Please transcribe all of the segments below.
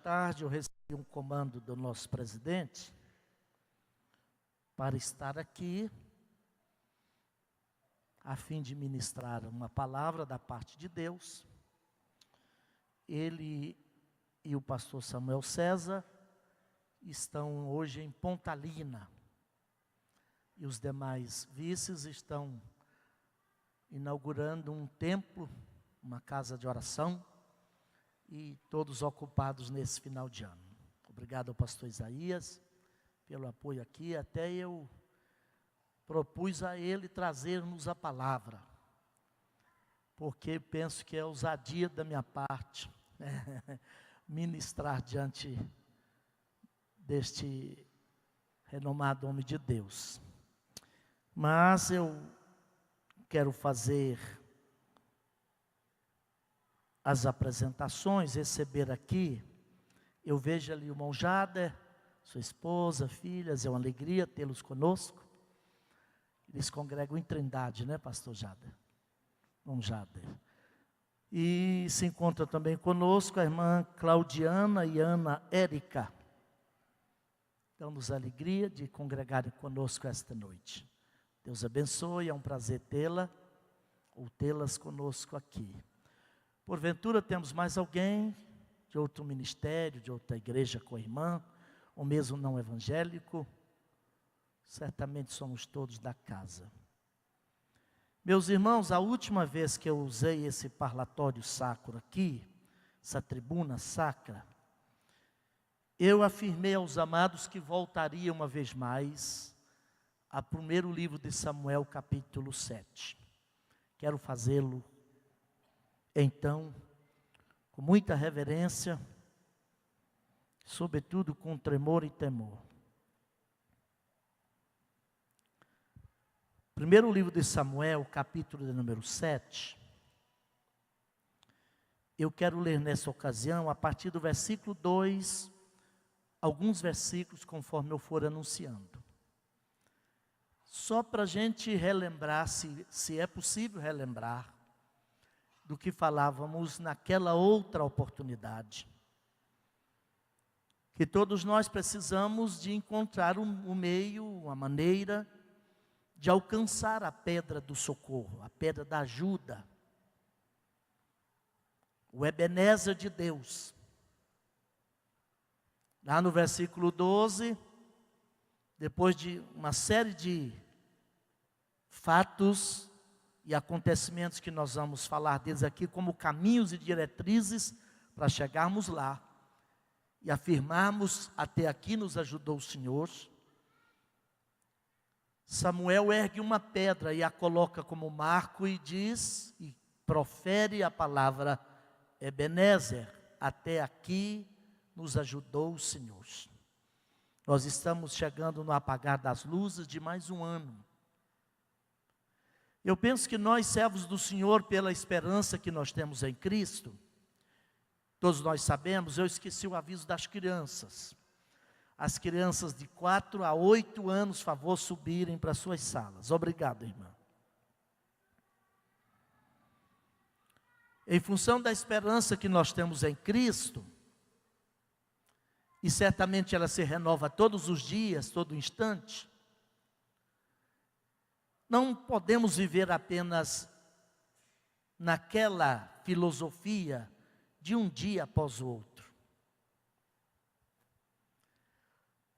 tarde eu recebi um comando do nosso presidente para estar aqui a fim de ministrar uma palavra da parte de Deus. Ele e o pastor Samuel César estão hoje em Pontalina e os demais vices estão inaugurando um templo, uma casa de oração, e todos ocupados nesse final de ano. Obrigado ao pastor Isaías pelo apoio aqui. Até eu propus a ele trazer-nos a palavra, porque penso que é ousadia da minha parte ministrar diante deste renomado homem de Deus. Mas eu quero fazer as apresentações, receber aqui. Eu vejo ali o irmão Jader, sua esposa, filhas, é uma alegria tê-los conosco. Eles congregam em Trindade, né, pastor Jader? Irmão Jader. E se encontra também conosco a irmã Claudiana e Ana Érica. Damos a alegria de congregarem conosco esta noite. Deus abençoe, é um prazer tê-la ou tê-las conosco aqui. Porventura temos mais alguém de outro ministério, de outra igreja com a irmã, ou mesmo não evangélico? Certamente somos todos da casa. Meus irmãos, a última vez que eu usei esse parlatório sacro aqui, essa tribuna sacra, eu afirmei aos amados que voltaria uma vez mais ao primeiro livro de Samuel, capítulo 7. Quero fazê-lo então, com muita reverência, sobretudo com tremor e temor. Primeiro livro de Samuel, capítulo de número 7. Eu quero ler nessa ocasião, a partir do versículo 2, alguns versículos conforme eu for anunciando. Só para a gente relembrar, se é possível relembrar, do que falávamos naquela outra oportunidade. Que todos nós precisamos de encontrar um meio, uma maneira de alcançar a pedra do socorro, a pedra da ajuda, o Ebenezer de Deus. Lá no versículo 12, depois de uma série de fatos e acontecimentos que nós vamos falar deles aqui como caminhos e diretrizes para chegarmos lá e afirmarmos: até aqui nos ajudou o Senhor. Samuel ergue uma pedra e a coloca como marco e diz, e profere a palavra Ebenezer: até aqui nos ajudou o Senhor. Nós estamos chegando no apagar das luzes de mais um ano. Eu penso que nós, servos do Senhor, pela esperança que nós temos em Cristo, todos nós sabemos, eu esqueci o aviso das crianças. As crianças de 4 a 8 anos, favor, subirem para suas salas. Obrigado, irmã. Em função da esperança que nós temos em Cristo, e certamente ela se renova todos os dias, todo instante, não podemos viver apenas naquela filosofia de um dia após o outro.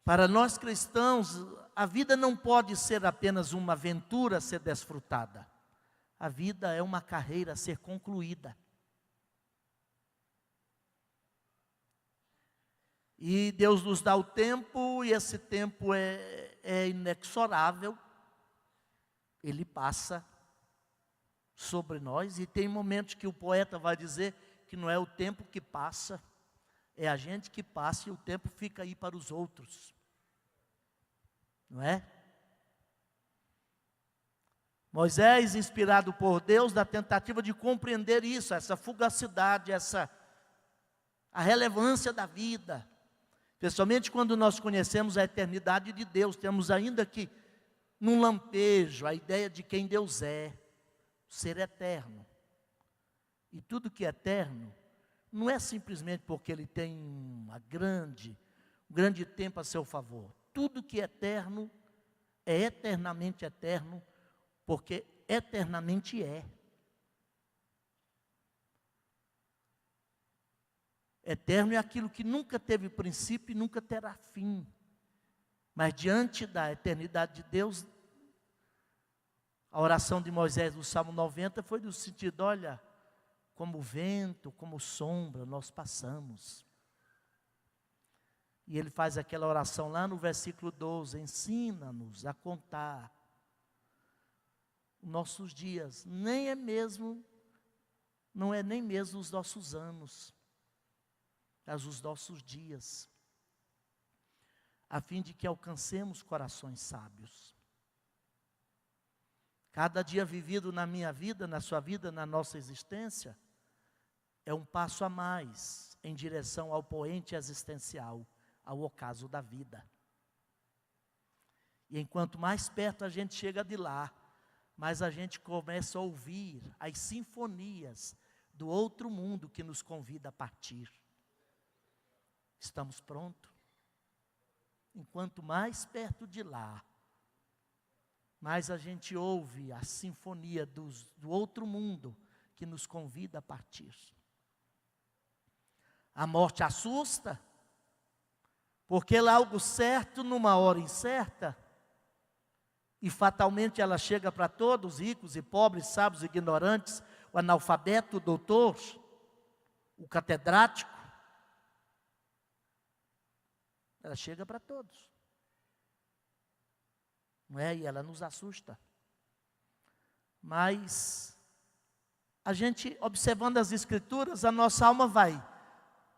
Para nós cristãos, a vida não pode ser apenas uma aventura a ser desfrutada. A vida é uma carreira a ser concluída. E Deus nos dá o tempo, e esse tempo é inexorável. Ele passa sobre nós, e tem momentos que o poeta vai dizer que não é o tempo que passa, é a gente que passa e o tempo fica aí para os outros. Não é? Moisés, inspirado por Deus, na tentativa de compreender isso, essa fugacidade, a relevância da vida, especialmente quando nós conhecemos a eternidade de Deus, temos ainda que num lampejo, a ideia de quem Deus é, o ser eterno. E tudo que é eterno não é simplesmente porque ele tem um grande tempo a seu favor. Tudo que é eterno é eternamente eterno, porque eternamente é. Eterno é aquilo que nunca teve princípio e nunca terá fim. Mas diante da eternidade de Deus, a oração de Moisés no Salmo 90 foi no sentido, olha, como vento, como sombra, nós passamos. E ele faz aquela oração lá no versículo 12, ensina-nos a contar nossos dias, não é nem mesmo os nossos anos, mas os nossos dias, a fim de que alcancemos corações sábios. Cada dia vivido na minha vida, na sua vida, na nossa existência, é um passo a mais em direção ao poente existencial, ao ocaso da vida. E enquanto mais perto a gente chega de lá, mais a gente começa a ouvir as sinfonias do outro mundo que nos convida a partir. Estamos prontos? Enquanto mais perto de lá, mais a gente ouve a sinfonia do outro mundo que nos convida a partir. A morte assusta, porque ela é algo certo numa hora incerta, e fatalmente ela chega para todos, ricos e pobres, sábios e ignorantes, o analfabeto, o doutor, o catedrático. Ela chega para todos. Não é? E ela nos assusta. Mas a gente, observando as Escrituras, a nossa alma vai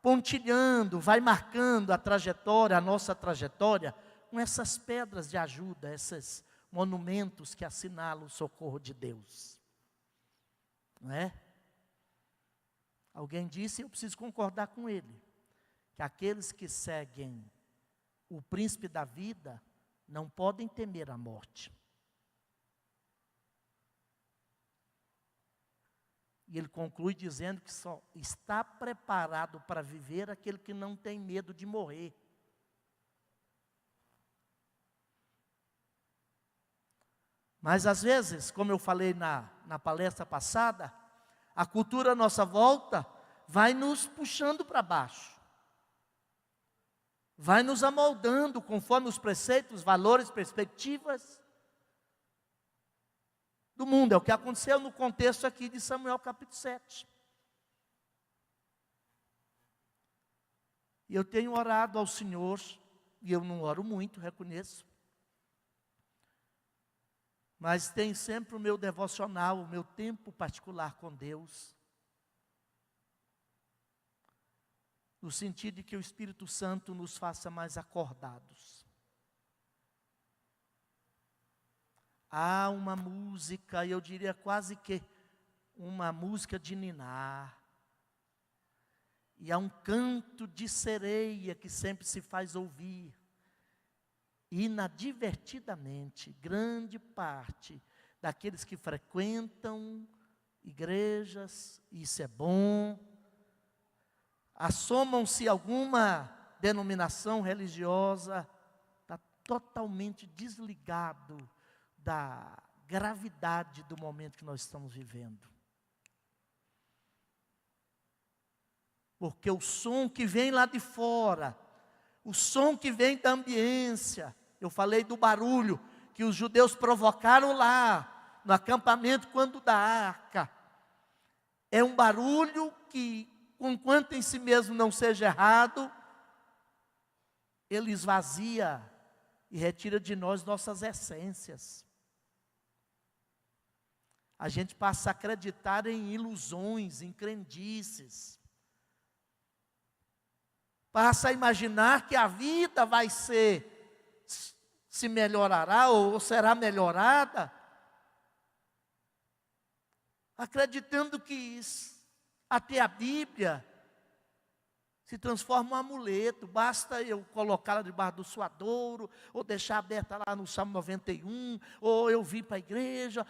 pontilhando, vai marcando a trajetória, a nossa trajetória, com essas pedras de ajuda, esses monumentos que assinalam o socorro de Deus. Não é? Alguém disse, e eu preciso concordar com ele, que aqueles que seguem o príncipe da vida não podem temer a morte. E ele conclui dizendo que só está preparado para viver aquele que não tem medo de morrer. Mas às vezes, como eu falei na palestra passada, a cultura à nossa volta vai nos puxando para baixo. Vai nos amoldando conforme os preceitos, valores, perspectivas do mundo. É o que aconteceu no contexto aqui de Samuel capítulo 7. E eu tenho orado ao Senhor, e eu não oro muito, reconheço. Mas tenho sempre o meu devocional, o meu tempo particular com Deus. No sentido de que o Espírito Santo nos faça mais acordados. Há uma música, eu diria quase que uma música de ninar. E há um canto de sereia que sempre se faz ouvir. Inadvertidamente, grande parte daqueles que frequentam igrejas, isso é bom, assomam-se a alguma denominação religiosa, está totalmente desligado da gravidade do momento que nós estamos vivendo. Porque o som que vem lá de fora, o som que vem da ambiência, eu falei do barulho que os judeus provocaram lá, no acampamento quando da arca, é um barulho que, enquanto em si mesmo não seja errado, ele esvazia e retira de nós nossas essências. A gente passa a acreditar em ilusões, em crendices. Passa a imaginar que a vida vai se melhorará ou será melhorada, acreditando que até a Bíblia se transforma em um amuleto, basta eu colocá-la debaixo do suadouro, ou deixar aberta lá no Salmo 91, ou eu vir para a igreja,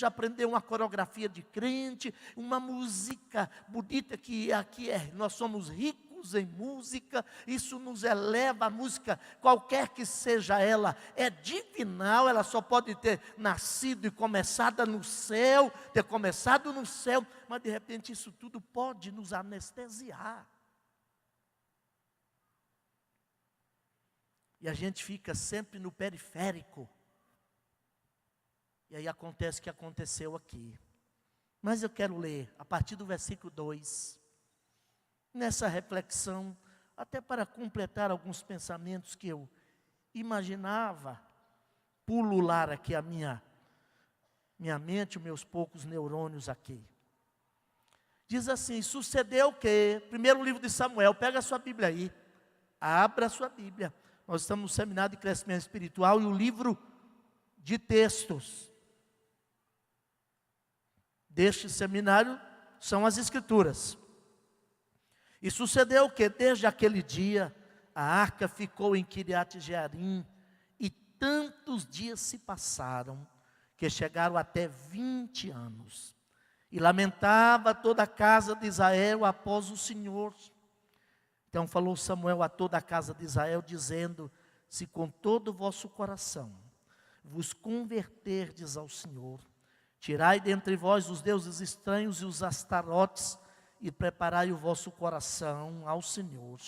aprender uma coreografia de crente, uma música bonita, que aqui nós somos ricos em música, isso nos eleva. A música, qualquer que seja ela, é divinal, ela só pode ter nascido e começado no céu, mas de repente isso tudo pode nos anestesiar. E a gente fica sempre no periférico. E aí acontece o que aconteceu aqui. Mas eu quero ler a partir do versículo 2. Nessa reflexão, até para completar alguns pensamentos que eu imaginava pulular aqui a minha mente, os meus poucos neurônios aqui. Diz assim: sucedeu que, primeiro livro de Samuel, pega a sua Bíblia aí, abra a sua Bíblia. Nós estamos no seminário de crescimento espiritual e o livro de textos deste seminário são as Escrituras. E sucedeu que desde aquele dia a arca ficou em Kiriat Jearim, e tantos dias se passaram que chegaram até 20 anos. E lamentava toda a casa de Israel após o Senhor. Então falou Samuel a toda a casa de Israel, dizendo: se com todo o vosso coração vos converterdes ao Senhor, tirai dentre vós os deuses estranhos e os astarotes, e preparai o vosso coração ao Senhor,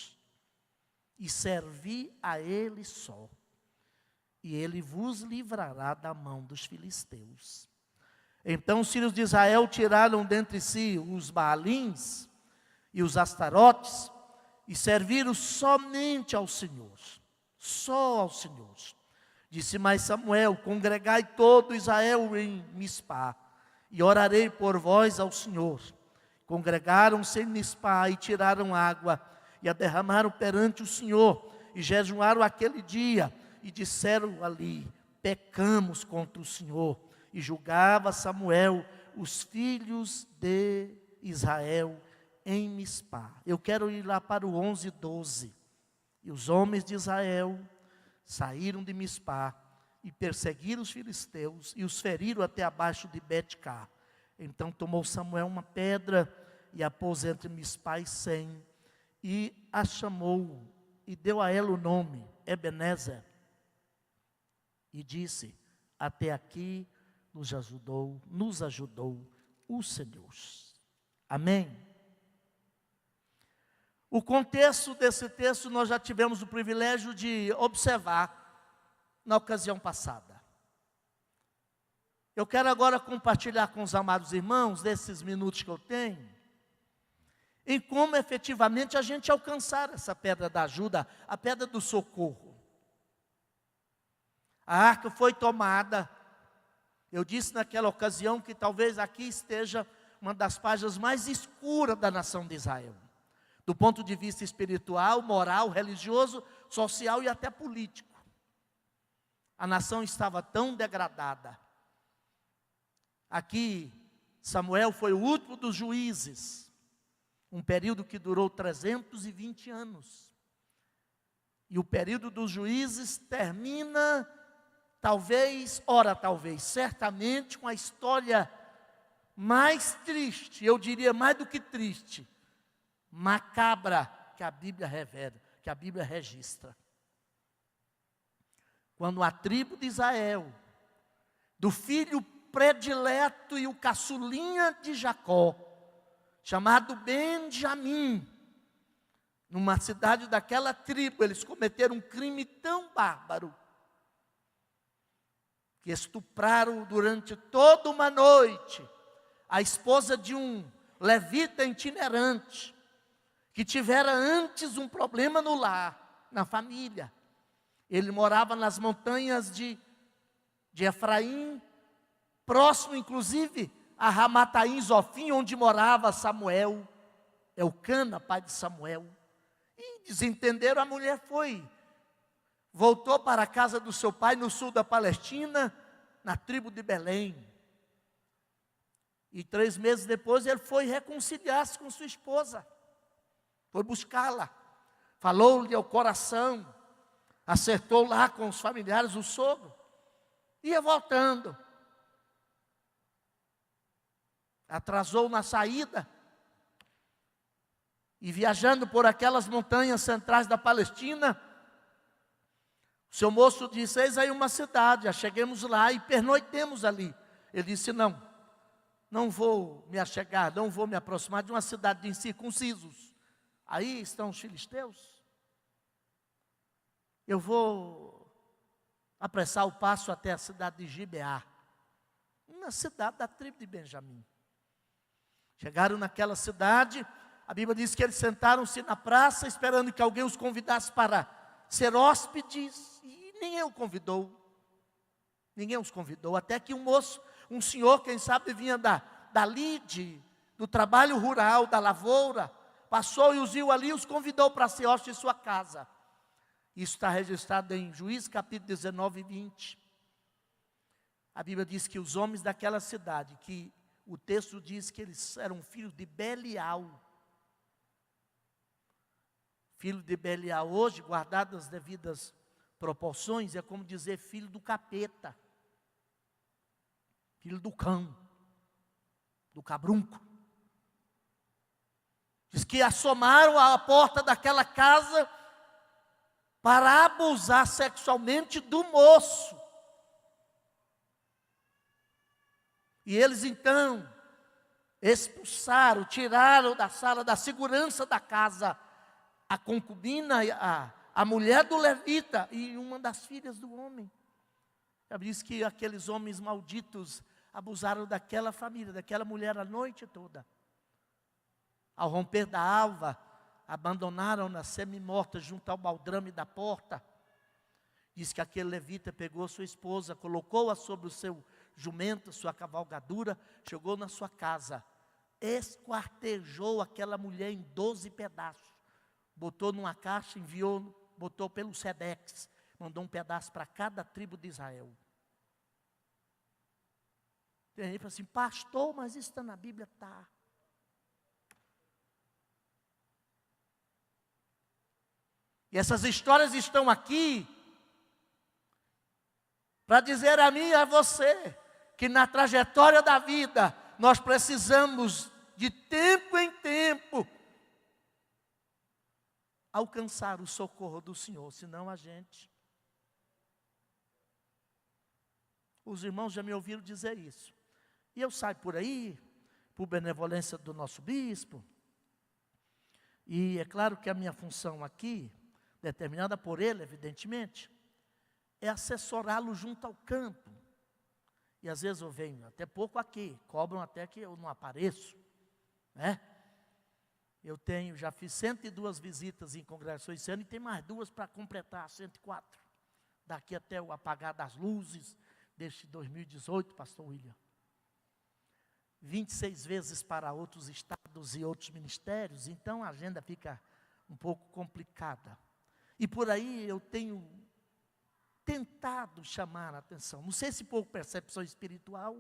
e servi a Ele só, e Ele vos livrará da mão dos filisteus. Então os filhos de Israel tiraram dentre si os Baalins e os astarotes, e serviram somente ao Senhor, só ao Senhor. Disse mais Samuel: congregai todo Israel em Mispá, e orarei por vós ao Senhor. Congregaram-se em Mispá e tiraram água, e a derramaram perante o Senhor, e jejuaram aquele dia, e disseram ali: pecamos contra o Senhor. E julgava Samuel os filhos de Israel em Mispá. Eu quero ir lá para o 11:12. E os homens de Israel saíram de Mispá e perseguiram os filisteus e os feriram até abaixo de Bet-cá. Então tomou Samuel uma pedra e a pôs entre Mispá e Sem, e a chamou e deu a ela o nome Ebenezer, e disse: até aqui nos ajudou o Senhor. Amém. O contexto desse texto nós já tivemos o privilégio de observar na ocasião passada. Eu quero agora compartilhar com os amados irmãos, nesses minutos que eu tenho, em como efetivamente a gente alcançar essa pedra da ajuda, a pedra do socorro. A arca foi tomada. Eu disse naquela ocasião que talvez aqui esteja uma das páginas mais escuras da nação de Israel, do ponto de vista espiritual, moral, religioso, social e até político. A nação estava tão degradada. Aqui, Samuel foi o último dos juízes, um período que durou 320 anos. E o período dos juízes termina, certamente, com a história mais triste, eu diria mais do que triste, macabra, que a Bíblia revela, que a Bíblia registra. Quando a tribo de Israel, do filho predileto e o caçulinha de Jacó, chamado Benjamim, numa cidade daquela tribo, eles cometeram um crime tão bárbaro, que estupraram durante toda uma noite a esposa de um levita itinerante, que tivera antes um problema no lar, na família. Ele morava nas montanhas de Efraim, próximo inclusive a Ramataim Zofim, onde morava Samuel, Elcana, pai de Samuel. E desentenderam, a mulher voltou para a casa do seu pai no sul da Palestina, na tribo de Belém. E 3 meses depois ele foi reconciliar-se com sua esposa. Foi buscá-la, falou-lhe ao coração, acertou lá com os familiares, o sogro, ia voltando. Atrasou na saída, e viajando por aquelas montanhas centrais da Palestina, o seu moço disse: eis aí uma cidade, já chegamos lá e pernoitemos ali. Ele disse: não vou me achegar, não vou me aproximar de uma cidade de incircuncisos. Aí estão os filisteus. Eu vou apressar o passo até a cidade de Gibeá, uma cidade da tribo de Benjamim. Chegaram naquela cidade, a Bíblia diz que eles sentaram-se na praça, esperando que alguém os convidasse para ser hóspedes, e ninguém os convidou, até que um moço, um senhor, quem sabe vinha da lide, do trabalho rural, da lavoura, passou e os viu ali e os convidou para ser hóspede em sua casa. Isso está registrado em Juízes capítulo 19 e 20. A Bíblia diz que os homens daquela cidade, que o texto diz que eles eram filhos de Belial. Filho de Belial hoje, guardado as devidas proporções, é como dizer filho do capeta. Filho do cão, do cabrunco. Diz que assomaram à porta daquela casa para abusar sexualmente do moço. E eles então expulsaram, tiraram da sala da segurança da casa a concubina, a mulher do levita e uma das filhas do homem. Diz que aqueles homens malditos abusaram daquela família, daquela mulher a noite toda. Ao romper da alva, abandonaram-na semi-morta junto ao baldrame da porta. Diz que aquele levita pegou sua esposa, colocou-a sobre o seu jumento, sua cavalgadura, chegou na sua casa, esquartejou aquela mulher em 12 pedaços, botou numa caixa, enviou, botou pelo Sedex, mandou um pedaço para cada tribo de Israel. Tem gente que fala assim: pastor, mas isso está na Bíblia? Está. E essas histórias estão aqui para dizer a mim e a você que na trajetória da vida nós precisamos de tempo em tempo alcançar o socorro do Senhor, senão a gente... Os irmãos já me ouviram dizer isso. E eu saio por aí, por benevolência do nosso bispo, e é claro que a minha função aqui, determinada por ele, evidentemente, é assessorá-lo junto ao campo. E às vezes eu venho até pouco aqui, cobram até que eu não apareço, né? Já fiz 102 visitas em congregações esse ano e tem mais 2 para completar, 104. Daqui até o apagar das luzes deste 2018, pastor William. 26 vezes para outros estados e outros ministérios, então a agenda fica um pouco complicada. E por aí eu tenho tentado chamar a atenção, não sei se por percepção espiritual,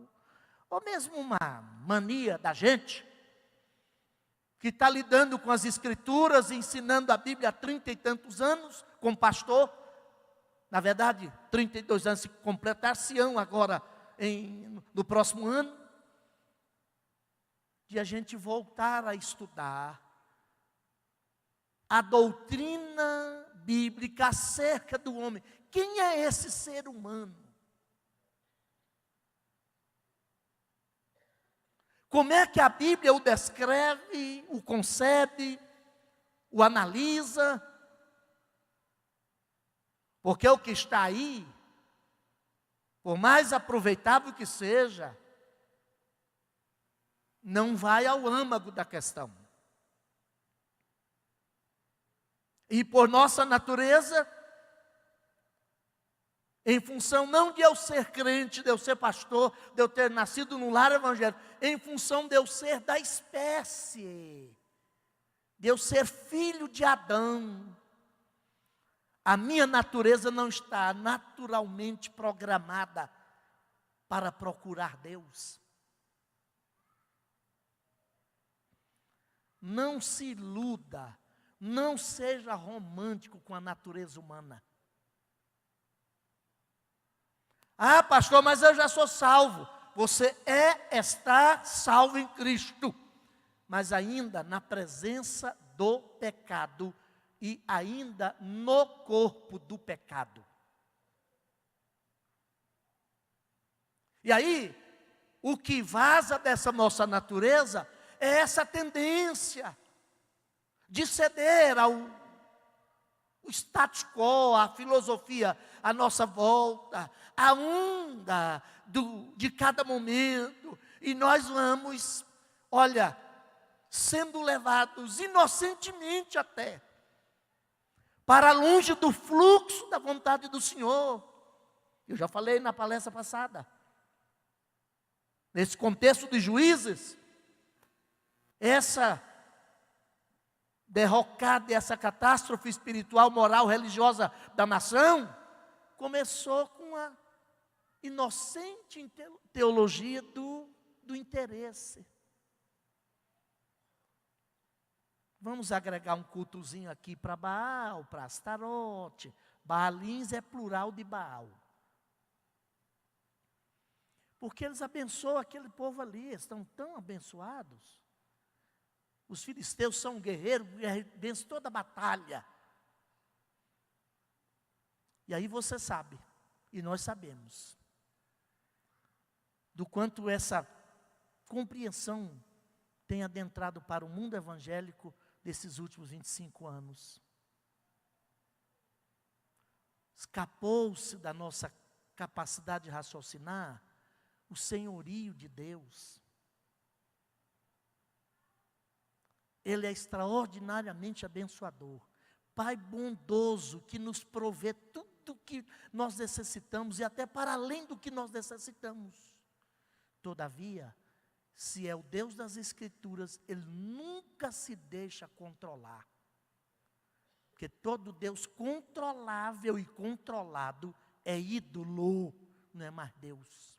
ou mesmo uma mania da gente, que está lidando com as escrituras, ensinando a Bíblia há 30 e tantos anos, como pastor, na verdade, 32 anos se completar-se-ão agora, no próximo ano, de a gente voltar a estudar a doutrina bíblica acerca do homem. Quem é esse ser humano? Como é que a Bíblia o descreve, o concebe, o analisa? Porque o que está aí, por mais aproveitável que seja, não vai ao âmago da questão. E por nossa natureza, em função não de eu ser crente, de eu ser pastor, de eu ter nascido num lar evangélico, em função de eu ser da espécie, de eu ser filho de Adão, a minha natureza não está naturalmente programada para procurar Deus. Não se iluda Não seja romântico com a natureza humana. Ah, pastor, mas eu já sou salvo. Você está salvo em Cristo, mas ainda na presença do pecado e ainda no corpo do pecado. E aí, o que vaza dessa nossa natureza é essa tendência de ceder ao status quo, à filosofia à nossa volta, à onda de cada momento. E nós vamos, olha, sendo levados inocentemente até para longe do fluxo da vontade do Senhor. Eu já falei na palestra passada. Nesse contexto de Juízes, essa derrocada, essa catástrofe espiritual, moral, religiosa da nação, começou com a inocente teologia do interesse. Vamos agregar um cultozinho aqui para Baal, para Astarote. Baalins é plural de Baal. Porque eles abençoam aquele povo ali, eles estão tão abençoados. Os filisteus são guerreiros, vencem toda a batalha. E aí você sabe, e nós sabemos, do quanto essa compreensão tem adentrado para o mundo evangélico desses últimos 25 anos. Escapou-se da nossa capacidade de raciocinar o senhorio de Deus. Ele é extraordinariamente abençoador, Pai bondoso, que nos provê tudo que nós necessitamos e até para além do que nós necessitamos. Todavia, se é o Deus das Escrituras, Ele nunca se deixa controlar. Porque todo Deus controlável e controlado é ídolo, não é mais Deus.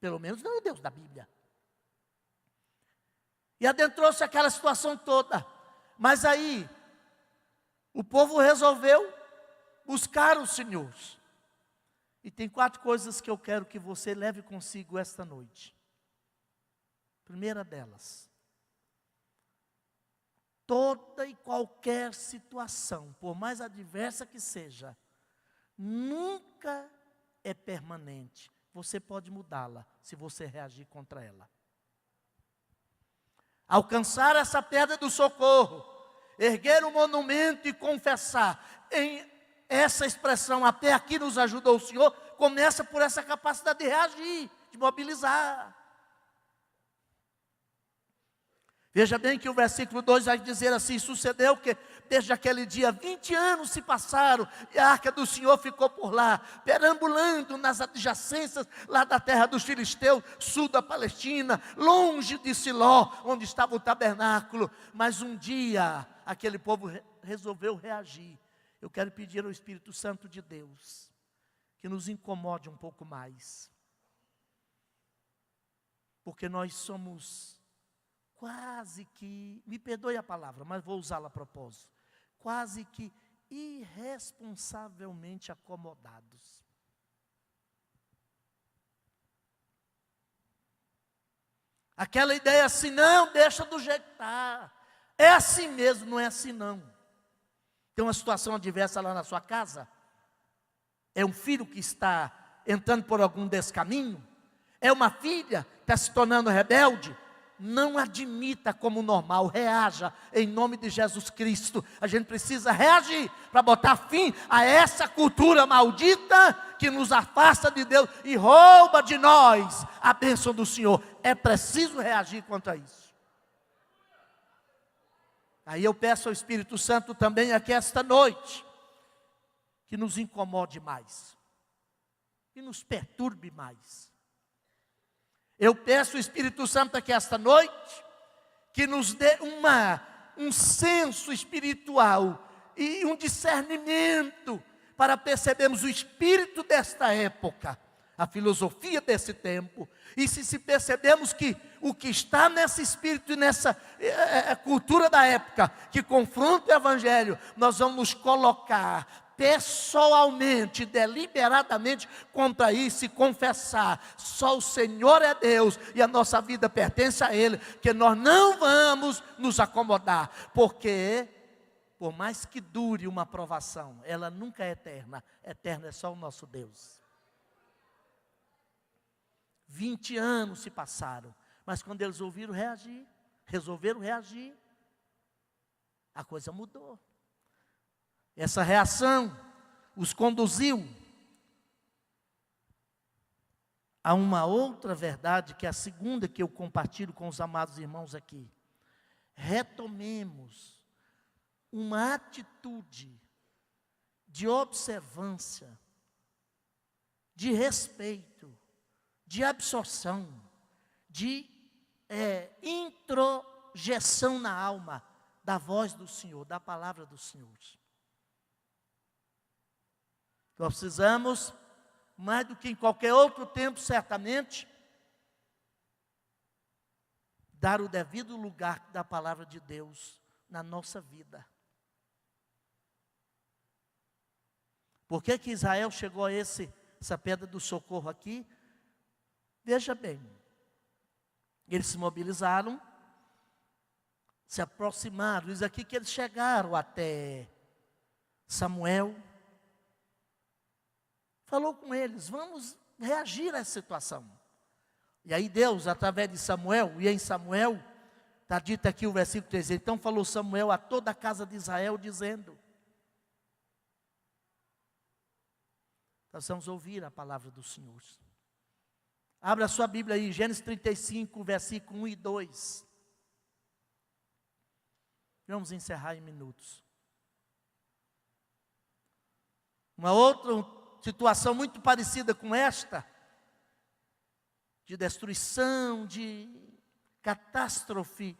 Pelo menos não é o Deus da Bíblia. E adentrou-se aquela situação toda. Mas aí, o povo resolveu buscar o Senhor. E tem 4 coisas que eu quero que você leve consigo esta noite. Primeira delas, toda e qualquer situação, por mais adversa que seja, nunca é permanente. Você pode mudá-la se você reagir contra ela. Alcançar essa pedra do socorro, erguer um monumento e confessar. Em essa expressão, até aqui nos ajudou o Senhor, começa por essa capacidade de reagir, de mobilizar. Veja bem que o versículo 2 vai dizer assim: sucedeu que desde aquele dia 20 anos se passaram, e a arca do Senhor ficou por lá, perambulando nas adjacências lá da terra dos filisteus, sul da Palestina, longe de Siló, onde estava o tabernáculo. Mas um dia, aquele povo resolveu reagir. Eu quero pedir ao Espírito Santo de Deus, que nos incomode um pouco mais. Porque nós somos quase que, me perdoe a palavra, mas vou usá-la a propósito, quase que irresponsavelmente acomodados. Aquela ideia assim, não, deixa do jeito que está. É assim mesmo, não é assim não. Tem uma situação adversa lá na sua casa? É um filho que está entrando por algum descaminho? É uma filha que está se tornando rebelde? Não admita como normal, reaja em nome de Jesus Cristo. A gente precisa reagir para botar fim a essa cultura maldita que nos afasta de Deus e rouba de nós a bênção do Senhor. É preciso reagir contra isso. Aí eu peço ao Espírito Santo também aqui esta noite, que nos incomode mais, que nos perturbe mais. Eu peço ao Espírito Santo aqui esta noite, que nos dê um senso espiritual e um discernimento para percebermos o espírito desta época, a filosofia desse tempo. E se percebemos que o que está nesse espírito e nessa cultura da época, que confronta o Evangelho, nós vamos nos colocar pessoalmente, deliberadamente contra isso e confessar: só o Senhor é Deus e a nossa vida pertence a Ele, que nós não vamos nos acomodar, porque por mais que dure uma provação, ela nunca é eterna. Eterna é só o nosso Deus. 20 anos se passaram, mas quando eles resolveram reagir, a coisa mudou. Essa reação os conduziu a uma outra verdade, que é a segunda que eu compartilho com os amados irmãos aqui. Retomemos uma atitude de observância, de respeito, de absorção, de introjeção na alma da voz do Senhor, da palavra do Senhor. Nós precisamos, mais do que em qualquer outro tempo, certamente, dar o devido lugar da palavra de Deus na nossa vida. Por que Israel chegou a essa pedra do socorro aqui? Veja bem, eles se mobilizaram, se aproximaram, diz aqui que eles chegaram até Samuel, falou com eles: vamos reagir a essa situação. E aí Deus, através de Samuel, e em Samuel, está dito aqui o versículo 3, então falou Samuel a toda a casa de Israel, dizendo. Nós vamos ouvir a palavra do Senhor. Abra a sua Bíblia aí, Gênesis 35, versículo 1 e 2. Vamos encerrar em minutos. Uma outra situação muito parecida com esta, de destruição, de catástrofe,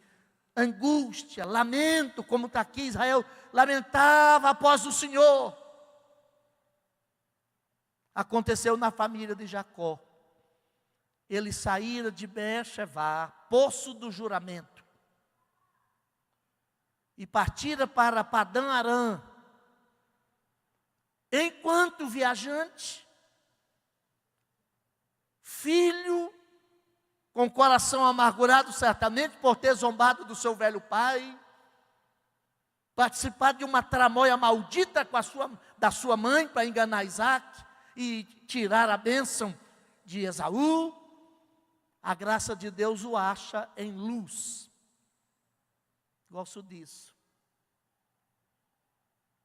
angústia, lamento, como está aqui, Israel lamentava após o Senhor. Aconteceu na família de Jacó. Eles saíram de Beer-Shevá, poço do juramento, e partiram para Padã Arã. Enquanto viajante, filho, com coração amargurado certamente por ter zombado do seu velho pai, participar de uma tramóia maldita da sua mãe para enganar Isaac e tirar a bênção de Esaú, a graça de Deus o acha em luz. Gosto disso.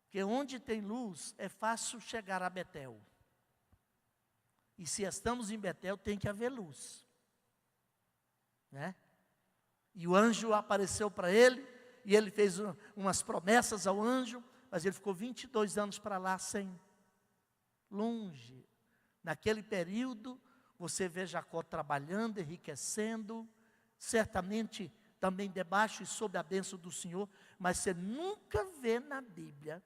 Porque onde tem luz, é fácil chegar a Betel. E se estamos em Betel, tem que haver luz. Né? E o anjo apareceu para ele, e ele fez umas promessas ao anjo, mas ele ficou 22 anos para lá, longe. Naquele período, você vê Jacó trabalhando, enriquecendo, certamente também debaixo e sob a bênção do Senhor, mas você nunca vê na Bíblia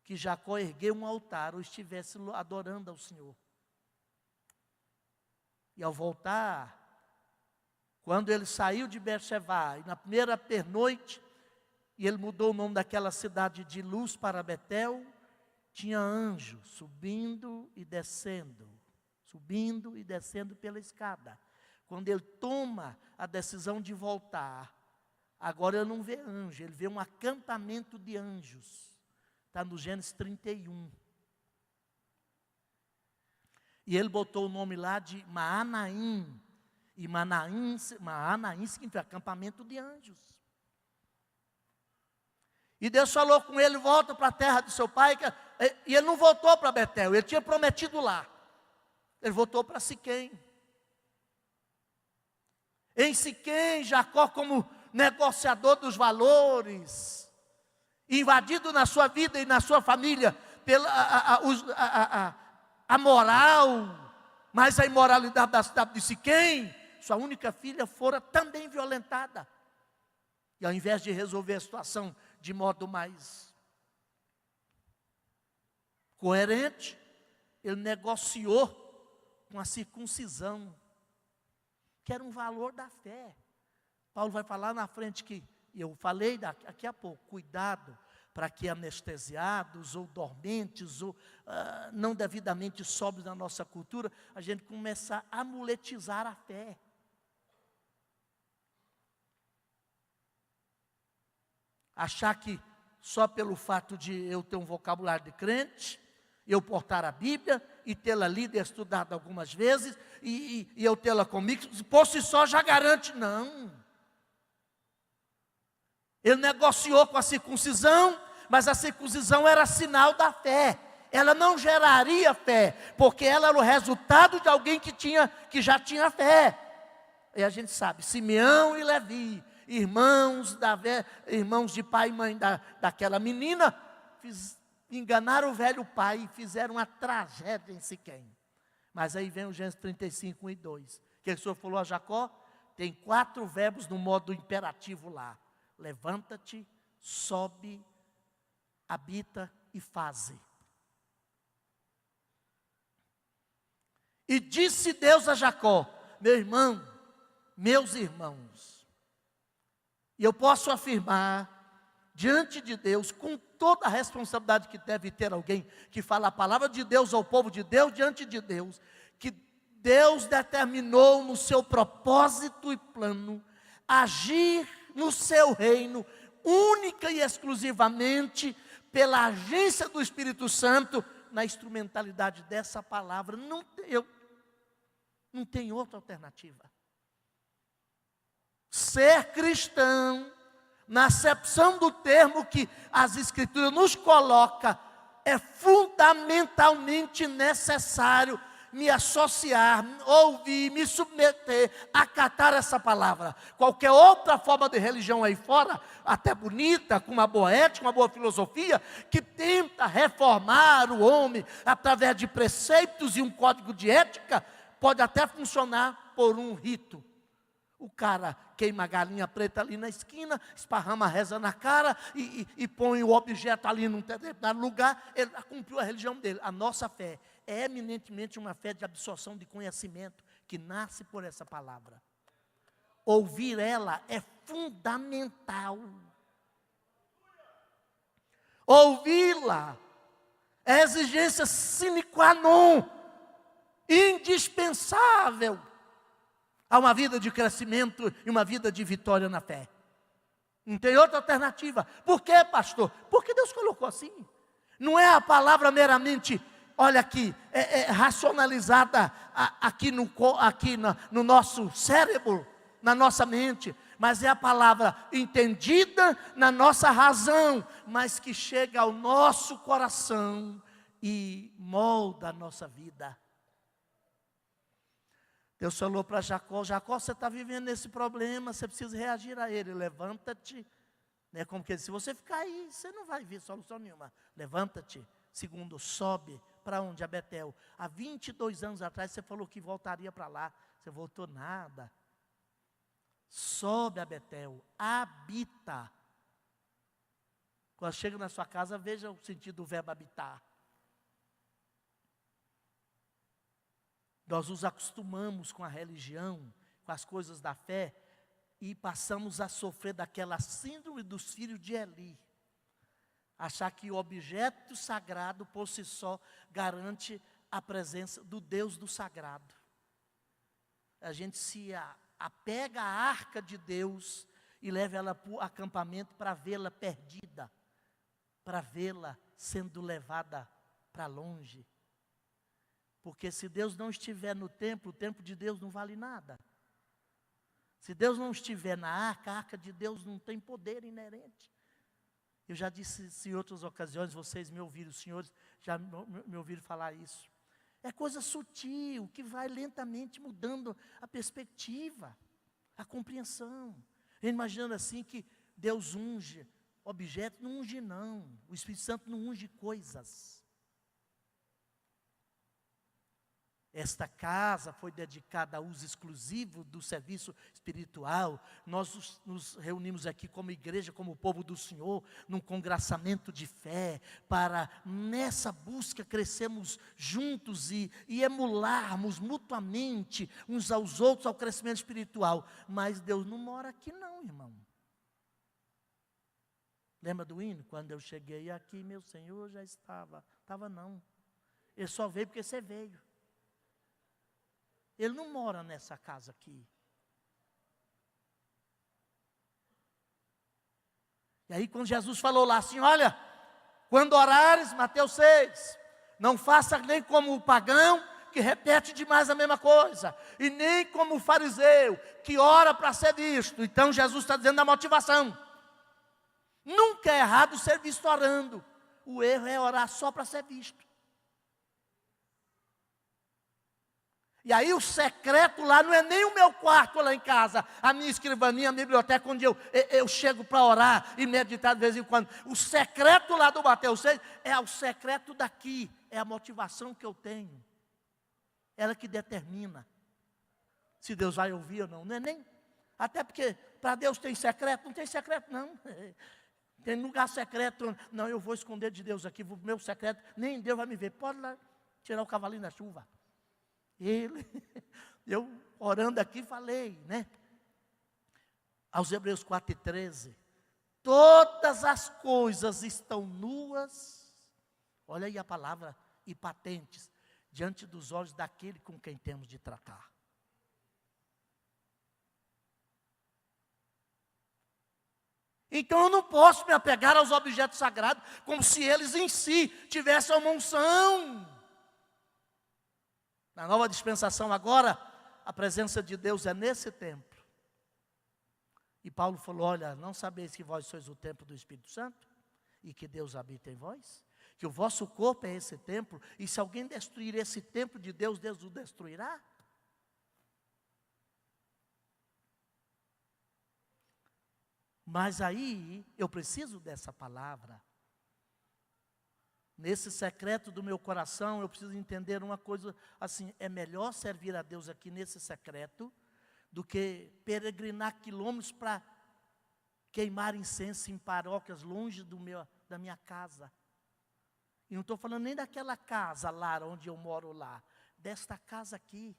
que Jacó ergueu um altar ou estivesse adorando ao Senhor. E ao voltar, quando ele saiu de Beer-Shevá, e na primeira pernoite, e ele mudou o nome daquela cidade de Luz para Betel, tinha anjo subindo e descendo pela escada. Quando ele toma a decisão de voltar, agora ele não vê anjo, ele vê um acampamento de anjos. Está no Gênesis 31. E ele botou o nome lá de Maanaim. E Maanaim significa acampamento de anjos. E Deus falou com ele: volta para a terra do seu pai. E ele não voltou para Betel, ele tinha prometido lá. Ele voltou para Siquém. Em Siquém, Jacó, como negociador dos valores, invadido na sua vida e na sua família pela a moral, mas a imoralidade da cidade de Siquém, sua única filha fora também violentada. E ao invés de resolver a situação de modo mais coerente, ele negociou com a circuncisão. que era um valor da fé. Paulo vai falar na frente que, e eu falei daqui a pouco, cuidado para que anestesiados ou dormentes ou não devidamente sóbrios na nossa cultura, a gente começar a amuletizar a fé. Achar que só pelo fato de eu ter um vocabulário de crente, eu portar a Bíblia e tê-la lida e estudada algumas vezes, e eu tê-la comigo, por si só já garante, não. Ele negociou com a circuncisão, mas a circuncisão era sinal da fé. Ela não geraria fé, porque ela era o resultado de alguém que já tinha fé. E a gente sabe, Simeão e Levi, irmãos de pai e mãe daquela menina, enganaram o velho pai e fizeram uma tragédia em Siquém. Mas aí vem o Gênesis 35, 1 e 2. Que o Senhor falou a Jacó? Tem 4 verbos no modo imperativo lá. Levanta-te, sobe, habita e faze. E disse Deus a Jacó: meu irmão, meus irmãos, e eu posso afirmar diante de Deus, com toda a responsabilidade que deve ter alguém que fala a palavra de Deus ao povo de Deus, diante de Deus, que Deus determinou no seu propósito e plano, agir no seu reino, única e exclusivamente pela agência do Espírito Santo, na instrumentalidade dessa palavra. Não tem outra alternativa. Ser cristão, na acepção do termo que as Escrituras nos coloca, é fundamentalmente necessário me associar, ouvir, me submeter, acatar essa palavra. Qualquer outra forma de religião aí fora, até bonita, com uma boa ética, uma boa filosofia, que tenta reformar o homem através de preceitos e um código de ética, pode até funcionar por um rito. O cara queima a galinha preta ali na esquina, esparrama a reza na cara e põe o objeto ali num determinado lugar, ele cumpriu a religião dele. A nossa fé é eminentemente uma fé de absorção de conhecimento, que nasce por essa palavra. Ouvir ela é fundamental. Ouvi-la é exigência sine qua non, indispensável a uma vida de crescimento e uma vida de vitória na fé. Não tem outra alternativa. Por quê, pastor? Porque Deus colocou assim. Não é a palavra meramente, olha aqui, racionalizada aqui no nosso cérebro, na nossa mente, mas é a palavra entendida na nossa razão, mas que chega ao nosso coração e molda a nossa vida. Deus falou para Jacó: Jacó, você está vivendo esse problema, você precisa reagir a ele. Levanta-te. Como que ele disse, se você ficar aí, você não vai ver solução nenhuma. Levanta-te. Segundo, sobe. Para onde? A Betel. Há 22 anos atrás você falou que voltaria para lá. Você voltou nada. Sobe a Betel. Habita. Quando chega na sua casa, veja o sentido do verbo habitar. Nós nos acostumamos com a religião, com as coisas da fé, e passamos a sofrer daquela síndrome dos filhos de Eli. Achar que o objeto sagrado, por si só, garante a presença do Deus do sagrado. A gente se apega à arca de Deus e leva ela para o acampamento para vê-la perdida, para vê-la sendo levada para longe. Porque se Deus não estiver no templo, o templo de Deus não vale nada. Se Deus não estiver na arca, a arca de Deus não tem poder inerente. Eu já disse isso em outras ocasiões, vocês me ouviram, os senhores já me ouviram falar isso. É coisa sutil, que vai lentamente mudando a perspectiva, a compreensão. Imaginando assim que Deus unge objetos, não unge não. O Espírito Santo não unge coisas. Esta casa foi dedicada a uso exclusivo do serviço espiritual. Nós nos reunimos aqui como igreja, como povo do Senhor, num congraçamento de fé, para nessa busca crescermos juntos e emularmos mutuamente uns aos outros ao crescimento espiritual. Mas Deus não mora aqui não, irmão. Lembra do hino? Quando eu cheguei aqui, meu Senhor já estava. Estava não. Ele só veio porque você veio. Ele não mora nessa casa aqui. E aí quando Jesus falou lá assim, olha, quando orares, Mateus 6, não faça nem como o pagão, que repete demais a mesma coisa, e nem como o fariseu, que ora para ser visto. Então Jesus está dizendo a motivação. Nunca é errado ser visto orando. O erro é orar só para ser visto. E aí o secreto lá não é nem o meu quarto lá em casa, a minha escrivaninha, a minha biblioteca, onde eu chego para orar e meditar de vez em quando. O secreto lá do Mateus 6 é o secreto daqui, é a motivação que eu tenho. Ela que determina se Deus vai ouvir ou não. Não é nem, até porque para Deus tem secreto, não tem secreto não. Tem lugar secreto, não, eu vou esconder de Deus aqui, o meu secreto, nem Deus vai me ver. Pode lá tirar o cavalinho da chuva. Eu orando aqui falei, né? Aos Hebreus 4:13, todas as coisas estão nuas, olha aí a palavra, e patentes, diante dos olhos daquele com quem temos de tratar. Então eu não posso me apegar aos objetos sagrados, como se eles em si tivessem uma unção. Na nova dispensação agora, a presença de Deus é nesse templo. E Paulo falou, olha, não sabeis que vós sois o templo do Espírito Santo? E que Deus habita em vós? Que o vosso corpo é esse templo, e se alguém destruir esse templo de Deus, Deus o destruirá? Mas aí, eu preciso dessa palavra. Nesse secreto do meu coração, eu preciso entender uma coisa, assim, é melhor servir a Deus aqui nesse secreto, do que peregrinar quilômetros para queimar incenso em paróquias longe da minha casa. E não estou falando nem daquela casa lá, onde eu moro lá, desta casa aqui.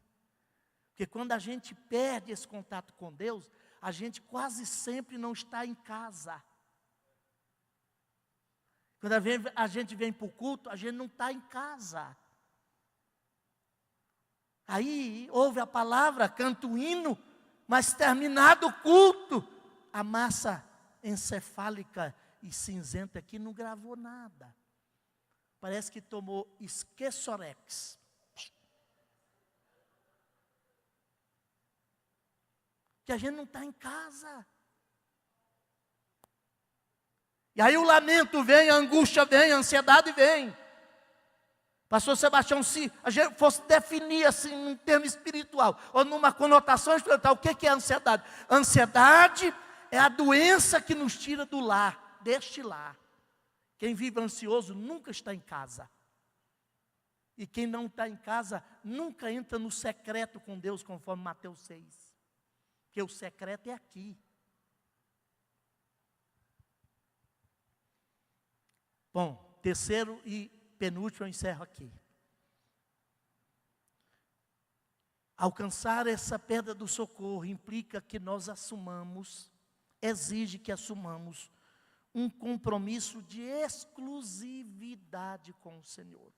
Porque quando a gente perde esse contato com Deus, a gente quase sempre não está em casa. Quando a gente vem para o culto, a gente não está em casa. Aí ouve a palavra, canta o hino, mas terminado o culto, a massa encefálica e cinzenta aqui não gravou nada. Parece que tomou esqueçorex. Que a gente não está em casa. E aí o lamento vem, a angústia vem, a ansiedade vem. Pastor Sebastião, se a gente fosse definir assim, num termo espiritual, ou numa conotação espiritual, o que é ansiedade? Ansiedade é a doença que nos tira do lar, deste lar. Quem vive ansioso nunca está em casa. E quem não está em casa, nunca entra no secreto com Deus, conforme Mateus 6. Porque o secreto é aqui. Bom, terceiro e penúltimo eu encerro aqui. Alcançar essa pedra do socorro implica que nós assumamos, exige que assumamos um compromisso de exclusividade com o Senhor.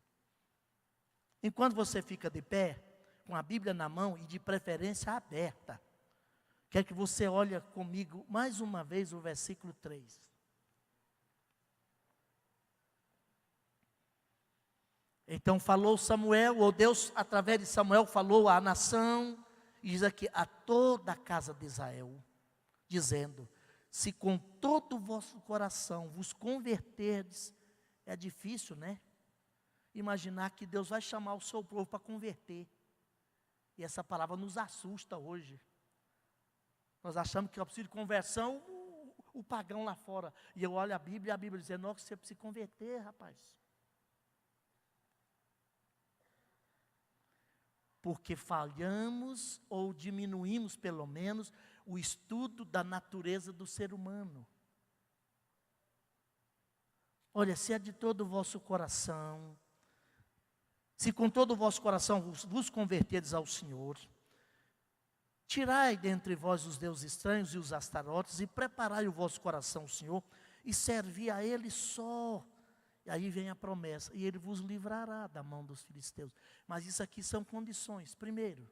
Enquanto você fica de pé, com a Bíblia na mão e de preferência aberta, quero que você olhe comigo mais uma vez o versículo 3. Então falou Samuel, ou Deus através de Samuel falou à nação, e diz aqui, a toda a casa de Israel, dizendo, se com todo o vosso coração vos converterdes, é difícil, né? Imaginar que Deus vai chamar o seu povo para converter. E essa palavra nos assusta hoje. Nós achamos que é preciso de conversão, o pagão lá fora. E eu olho a Bíblia diz, não, que você precisa se converter, rapaz. porque falhamos ou diminuímos, pelo menos, o estudo da natureza do ser humano. Olha, se é de todo o vosso coração, se com todo o vosso coração vos converterdes ao Senhor, tirai dentre vós os deuses estranhos e os astarotes, e preparai o vosso coração ao Senhor, e servi a Ele só. E aí vem a promessa, e Ele vos livrará da mão dos filisteus. Mas isso aqui são condições. Primeiro,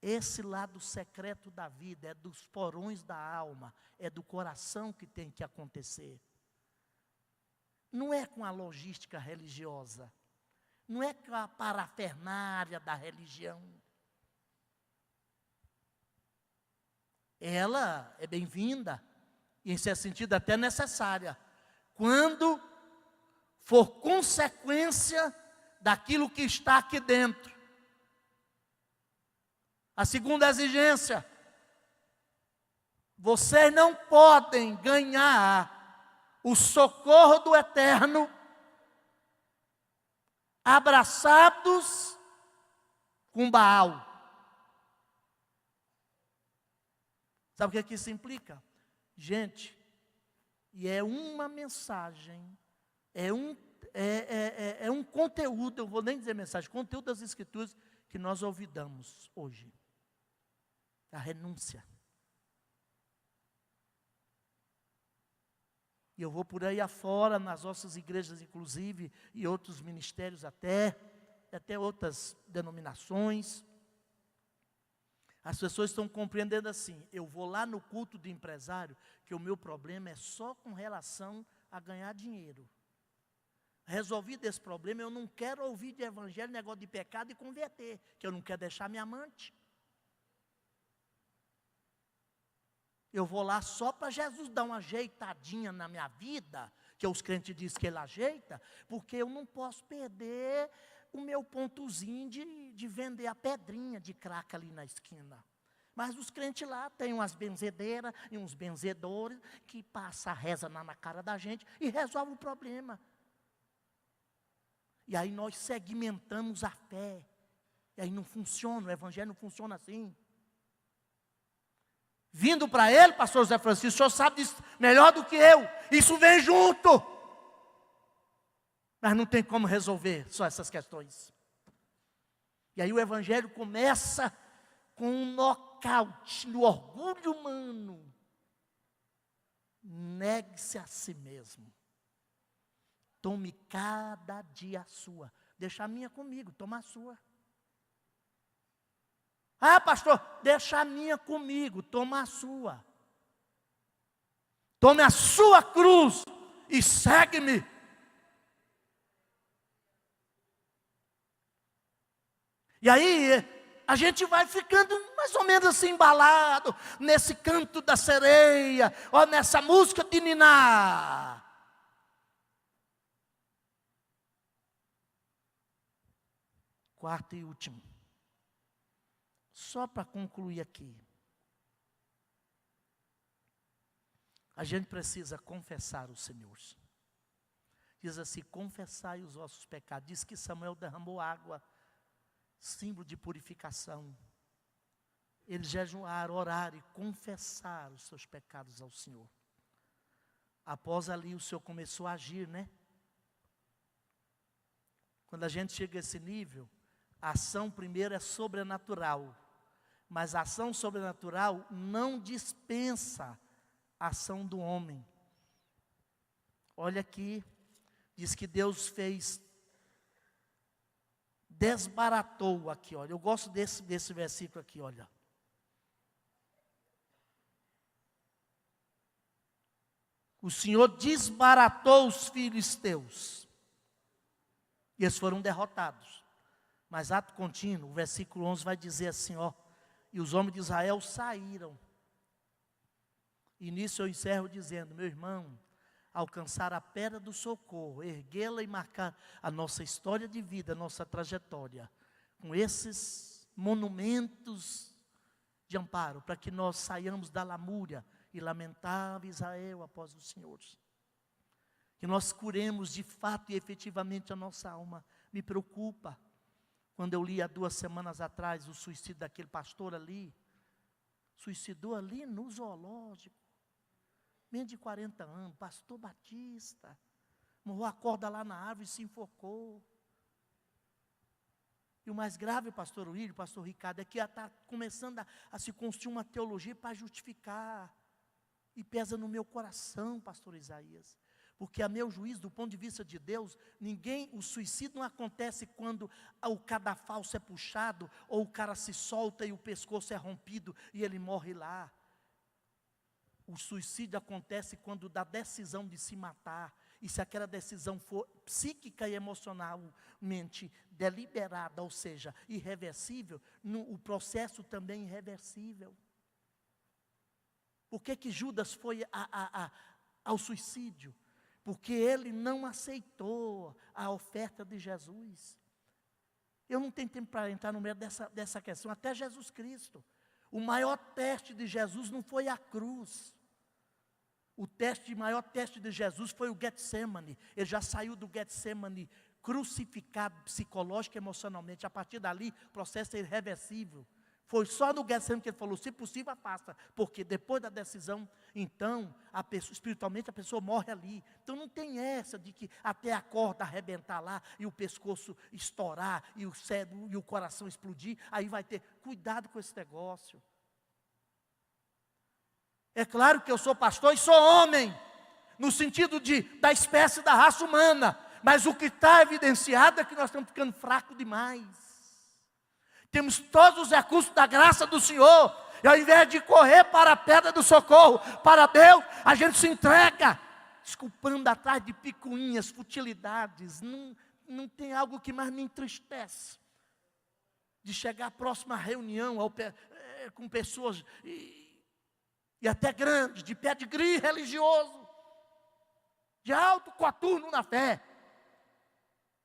esse lado secreto da vida, é dos porões da alma, é do coração que tem que acontecer. Não é com a logística religiosa, não é com a parafernália da religião. Ela é bem-vinda, e em certo sentido até necessária, quando for consequência daquilo que está aqui dentro. A segunda exigência: vocês não podem ganhar o socorro do eterno abraçados com Baal. Sabe o que isso implica? Gente, e é uma mensagem, é um conteúdo, eu vou nem dizer mensagem, conteúdo das Escrituras que nós olvidamos hoje. A renúncia. E eu vou por aí afora, nas nossas igrejas inclusive, e outros ministérios até outras denominações. As pessoas estão compreendendo assim: eu vou lá no culto do empresário, que o meu problema é só com relação a ganhar dinheiro. Resolvido esse problema, eu não quero ouvir de evangelho, negócio de pecado e converter, que eu não quero deixar minha amante. Eu vou lá só para Jesus dar uma ajeitadinha na minha vida, que os crentes dizem que Ele ajeita, porque eu não posso perder o meu pontozinho de vender a pedrinha de crack ali na esquina. Mas os crentes lá têm umas benzedeiras e uns benzedores que passam a reza na cara da gente e resolve o problema. E aí nós segmentamos a fé. E aí não funciona, o evangelho não funciona assim. Vindo para ele, pastor José Francisco, o senhor sabe disso melhor do que eu. Isso vem junto. Mas não tem como resolver só essas questões. E aí o evangelho começa com um nocaute no orgulho humano. Negue-se a si mesmo. Tome cada dia a sua. Deixa a minha comigo, toma a sua. Ah, pastor, deixa a minha comigo, toma a sua. Tome a sua cruz e segue-me. E aí, a gente vai ficando mais ou menos assim embalado, nesse canto da sereia, ou nessa música de niná. Quarto e último. Só para concluir aqui. A gente precisa confessar o Senhor. Diz assim: confessai os vossos pecados. Diz que Samuel derramou água, símbolo de purificação. Eles jejuaram, oraram e confessaram os seus pecados ao Senhor. Após ali o Senhor começou a agir, né? Quando a gente chega a esse nível, a ação primeiro é sobrenatural. Mas a ação sobrenatural não dispensa a ação do homem. Olha aqui, diz que Deus desbaratou aqui, olha. Eu gosto desse versículo aqui, olha. O Senhor desbaratou os filisteus. E eles foram derrotados. Mas ato contínuo, o versículo 11 vai dizer assim, ó. E os homens de Israel saíram. E nisso eu encerro dizendo: meu irmão, alcançar a pedra do socorro, erguê-la e marcar a nossa história de vida, a nossa trajetória, com esses monumentos de amparo, para que nós saiamos da lamúria e lamentável Israel após os senhores. Que nós curemos de fato e efetivamente a nossa alma. Me preocupa Quando eu li há 2 semanas atrás o suicídio daquele pastor ali, suicidou ali no zoológico, menos de 40 anos, pastor Batista, morreu a corda lá na árvore e se enforcou. E o mais grave, pastor William, pastor Ricardo, é que está começando a se construir uma teologia para justificar. E pesa no meu coração, pastor Isaías. Porque a meu juízo, do ponto de vista de Deus, o suicídio não acontece quando o cadafalso é puxado, ou o cara se solta e o pescoço é rompido e ele morre lá. O suicídio acontece quando dá decisão de se matar. E se aquela decisão for psíquica e emocionalmente deliberada, ou seja, irreversível, o processo também é irreversível. Por que Judas foi ao suicídio? Porque ele não aceitou a oferta de Jesus. Eu não tenho tempo para entrar no meio dessa questão. Até Jesus Cristo. O maior teste de Jesus não foi a cruz. O maior teste de Jesus foi o Getsemane. Ele já saiu do Getsemane crucificado psicológico e emocionalmente. A partir dali, o processo é irreversível. Foi só no Getsemane que ele falou, se possível, afasta. Porque depois da decisão, então, espiritualmente a pessoa morre ali. Então não tem essa de que até a corda arrebentar lá, e o pescoço estourar, e o cérebro e o coração explodir, aí vai ter, cuidado com esse negócio. É claro que eu sou pastor e sou homem, no sentido da espécie da raça humana. Mas o que está evidenciado é que nós estamos ficando fracos demais. Temos todos os recursos da graça do Senhor. E ao invés de correr para a pedra do socorro, para Deus, a gente se entrega, desculpando atrás de picuinhas, futilidades. Não tem algo que mais me entristece. De chegar à próxima reunião com pessoas... E até grandes, de pedigree religioso, de alto coturno na fé,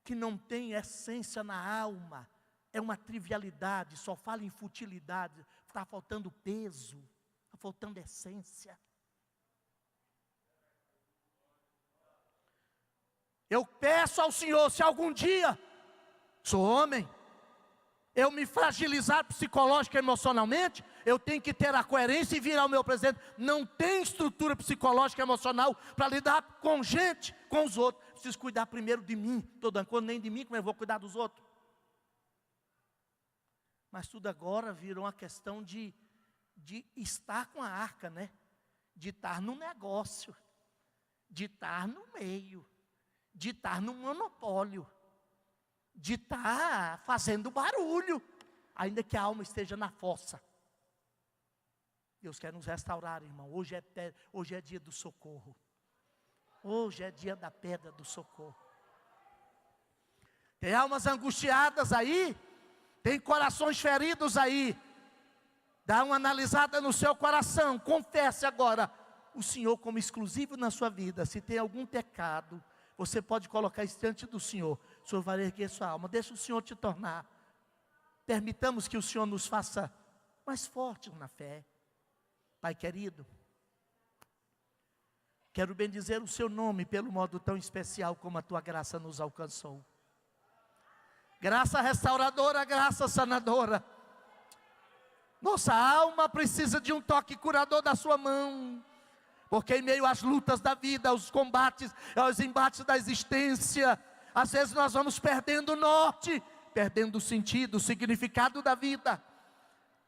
que não tem essência na alma, é uma trivialidade, só fala em futilidade, está faltando peso, está faltando essência. Eu peço ao Senhor, se algum dia, sou homem, eu me fragilizar psicológica e emocionalmente, eu tenho que ter a coerência e virar o meu presente. Não tem estrutura psicológica e emocional para lidar com gente, com os outros. Preciso cuidar primeiro de mim. Estou dando conta nem de mim, como eu vou cuidar dos outros? Mas tudo agora virou uma questão de estar com a arca, né? De estar no negócio, de estar no meio, de estar no monopólio, de estar fazendo barulho, ainda que a alma esteja na fossa. Deus quer nos restaurar, irmão. Hoje é dia do socorro. Hoje é dia da pedra do socorro. Tem almas angustiadas aí, tem corações feridos aí. Dá uma analisada no seu coração. Confesse agora o Senhor como exclusivo na sua vida. Se tem algum pecado, você pode colocar isso diante do Senhor. O Senhor vai erguer sua alma. Deixa o Senhor te tornar. Permitamos que o Senhor nos faça mais fortes na fé. Pai querido, quero bendizer o seu nome pelo modo tão especial como a tua graça nos alcançou. Graça restauradora, graça sanadora. Nossa alma precisa de um toque curador da sua mão. Porque em meio às lutas da vida, aos combates, aos embates da existência, às vezes nós vamos perdendo o norte, perdendo o sentido, o significado da vida.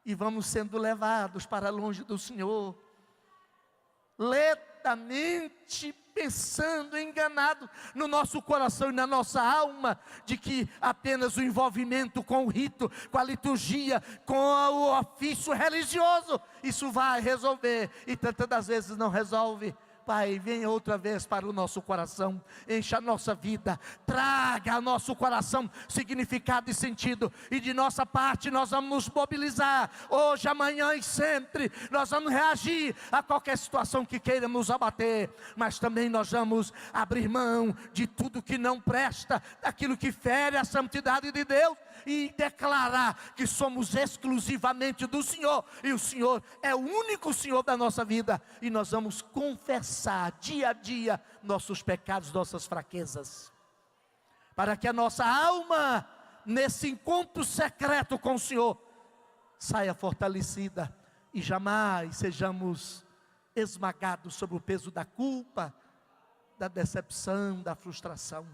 E vamos sendo levados para longe do Senhor. Lentamente pensando, enganado no nosso coração e na nossa alma, de que apenas o envolvimento com o rito, com a liturgia, com o ofício religioso, isso vai resolver, e tantas das vezes não resolve. Pai, venha outra vez para o nosso coração, encha a nossa vida, traga ao nosso coração significado e sentido, e de nossa parte nós vamos nos mobilizar, hoje, amanhã e sempre, nós vamos reagir a qualquer situação que queira nos abater, mas também nós vamos abrir mão de tudo que não presta, daquilo que fere a santidade de Deus, e declarar que somos exclusivamente do Senhor, e o Senhor é o único Senhor da nossa vida, e nós vamos confessar dia a dia nossos pecados, nossas fraquezas, para que a nossa alma nesse encontro secreto com o Senhor, saia fortalecida e jamais sejamos esmagados sob o peso da culpa, da decepção, da frustração.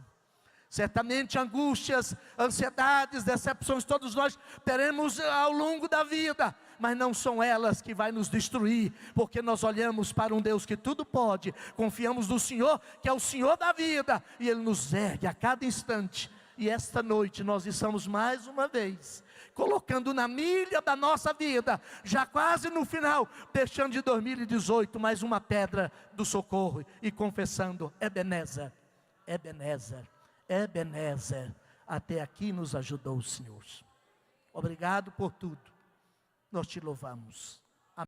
Certamente angústias, ansiedades, decepções, todos nós teremos ao longo da vida, mas não são elas que vai nos destruir, porque nós olhamos para um Deus que tudo pode, confiamos no Senhor, que é o Senhor da vida, e Ele nos ergue a cada instante. E esta noite nós estamos mais uma vez colocando na milha da nossa vida, já quase no final, deixando de 2018 mais uma pedra do socorro e confessando: Ebenezer, Ebenezer, Ebenezer, até aqui nos ajudou o Senhor. Obrigado por tudo, nós te louvamos.